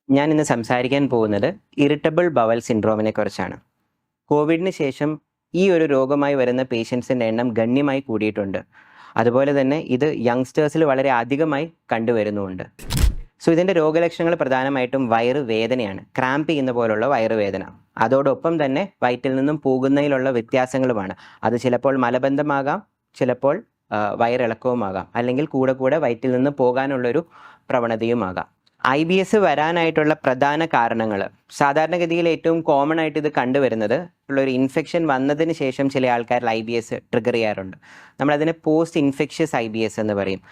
ഞാൻ ഇന്ന് സംസാരിക്കാൻ പോകുന്നത് ഇറിറ്റബിൾ ബവൽ സിൻഡ്രോമിനെ കുറിച്ചാണ്. കോവിഡിന് ശേഷം ഈ ഒരു രോഗമായി വരുന്ന പേഷ്യൻസിൻ്റെ എണ്ണം ഗണ്യമായി കൂടിയിട്ടുണ്ട്. അതുപോലെ തന്നെ ഇത് യങ്സ്റ്റേഴ്സിൽ വളരെ അധികമായി കണ്ടുവരുന്നുമുണ്ട്. ഇതിൻ്റെ രോഗലക്ഷണങ്ങൾ പ്രധാനമായിട്ടും വയറുവേദനയാണ്, ക്രാമ്പ് ചെയ്യുന്ന പോലുള്ള വയറുവേദന. അതോടൊപ്പം തന്നെ വയറ്റിൽ നിന്നും പോകുന്നതിലുള്ള വ്യത്യാസങ്ങളുമാണ്. അത് ചിലപ്പോൾ മലബന്ധമാകാം, ചിലപ്പോൾ വയറിളക്കവുമാകാം, അല്ലെങ്കിൽ കൂടെ വയറ്റിൽ നിന്ന് പോകാനുള്ളൊരു പ്രവണതയുമാകാം. IBS വരാനായിട്ടുള്ള പ്രധാന കാരണങ്ങൾ സാധാരണഗതിയിൽ ഏറ്റവും കോമൺ ആയിട്ട് ഇത് കണ്ടുവരുന്നത് ഉള്ളൊരു ഇൻഫെക്ഷൻ വന്നതിന് ശേഷം ചില ആൾക്കാരിൽ IBS ട്രിഗർ ചെയ്യാറുണ്ട്. നമ്മളതിനെ പോസ്റ്റ് ഇൻഫെക്ഷ്യസ് IBS എന്ന് പറയും.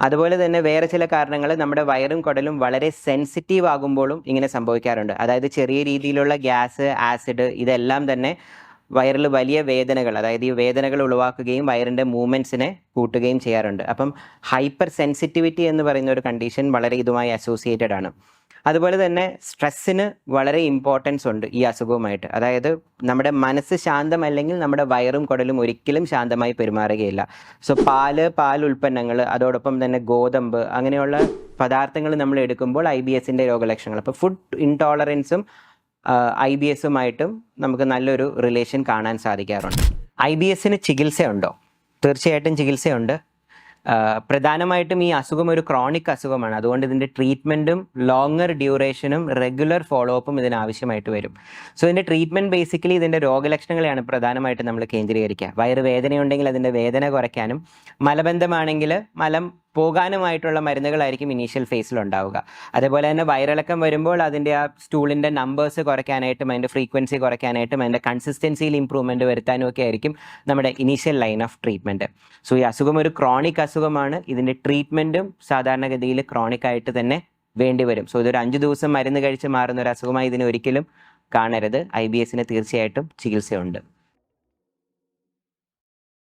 അതുപോലെ തന്നെ വേറെ ചില കാരണങ്ങൾ നമ്മുടെ വയറും കുടലും വളരെ സെൻസിറ്റീവ് ആകുമ്പോഴും ഇങ്ങനെ സംഭവിക്കാറുണ്ട്. അതായത് ചെറിയ രീതിയിലുള്ള ഗ്യാസ്, ആസിഡ് ഇതെല്ലാം തന്നെ വയറിൽ വലിയ വേദനകൾ, അതായത് ഈ വേദനകൾ ഉളവാക്കുകയും വയറിൻ്റെ മൂവ്മെൻറ്റ്സിനെ കൂട്ടുകയും ചെയ്യാറുണ്ട്. അപ്പം ഹൈപ്പർ സെൻസിറ്റിവിറ്റി എന്ന് പറയുന്ന ഒരു കണ്ടീഷൻ വളരെ ഇതുമായി അസോസിയേറ്റഡ് ആണ്. അതുപോലെ തന്നെ സ്ട്രെസ്സിന് വളരെ ഇമ്പോർട്ടൻസ് ഉണ്ട് ഈ അസുഖവുമായിട്ട്. അതായത് നമ്മുടെ മനസ്സ് ശാന്തമല്ലെങ്കിൽ നമ്മുടെ വയറും കുടലും ഒരിക്കലും ശാന്തമായി പെരുമാറുകയില്ല. പാൽ ഉൽപ്പന്നങ്ങൾ, അതോടൊപ്പം തന്നെ ഗോതമ്പ്, അങ്ങനെയുള്ള പദാർത്ഥങ്ങൾ നമ്മൾ എടുക്കുമ്പോൾ IBSൻ്റെ രോഗലക്ഷണങ്ങൾ, അപ്പോൾ ഫുഡ് ഇൻടോളറൻസും IBSുമായിട്ടും നമുക്ക് നല്ലൊരു റിലേഷൻ കാണാൻ സാധിക്കാറുണ്ട്. IBSന് ചികിത്സയുണ്ടോ? തീർച്ചയായിട്ടും ചികിത്സയുണ്ട്. പ്രധാനമായിട്ടും ഈ അസുഖം ഒരു ക്രോണിക് അസുഖമാണ്. അതുകൊണ്ട് ഇതിൻ്റെ ട്രീറ്റ്മെൻറ്റും ലോങ്ങർ ഡ്യൂറേഷനും റെഗുലർ ഫോളോ അപ്പും ഇതിനാവശ്യമായിട്ട് വരും. ഇതിൻ്റെ ട്രീറ്റ്മെൻറ്റ് ബേസിക്കലി ഇതിൻ്റെ രോഗലക്ഷണങ്ങളെയാണ് പ്രധാനമായിട്ട് നമ്മൾ കേന്ദ്രീകരിക്കുക. വയറുവേദനയുണ്ടെങ്കിൽ അതിൻ്റെ വേദന കുറയ്ക്കാനും, മലബന്ധമാണെങ്കിൽ മലം പോകാനുമായിട്ടുള്ള മരുന്നുകളായിരിക്കും ഇനീഷ്യൽ ഫേസിൽ ഉണ്ടാവുക. അതേപോലെ തന്നെ വയറിളക്കം വരുമ്പോൾ അതിൻ്റെ ആ സ്റ്റൂളിൻ്റെ നമ്പേഴ്സ് കുറയ്ക്കാനായിട്ടും അതിൻ്റെ ഫ്രീക്വൻസി കുറയ്ക്കാനായിട്ടും അതിൻ്റെ കൺസിസ്റ്റൻസിയിൽ ഇമ്പ്രൂവ്മെൻറ്റ് വരുത്താനും ഒക്കെ ആയിരിക്കും നമ്മുടെ ഇനീഷ്യൽ ലൈൻ ഓഫ് ട്രീറ്റ്മെൻറ്റ്. ഈ അസുഖം ഒരു ക്രോണിക് അസുഖമാണ്. ഇതിൻ്റെ ട്രീറ്റ്മെൻറ്റും സാധാരണഗതിയിൽ ക്രോണിക് ആയിട്ട് തന്നെ വേണ്ടി വരും. ഇതൊരു 5 ദിവസം മരുന്ന് കഴിച്ച് മാറുന്ന ഒരു അസുഖമായി ഇതിനെ ഒരിക്കലും കാണരുത്. IBSന് തീർച്ചയായിട്ടും ചികിത്സയുണ്ട്.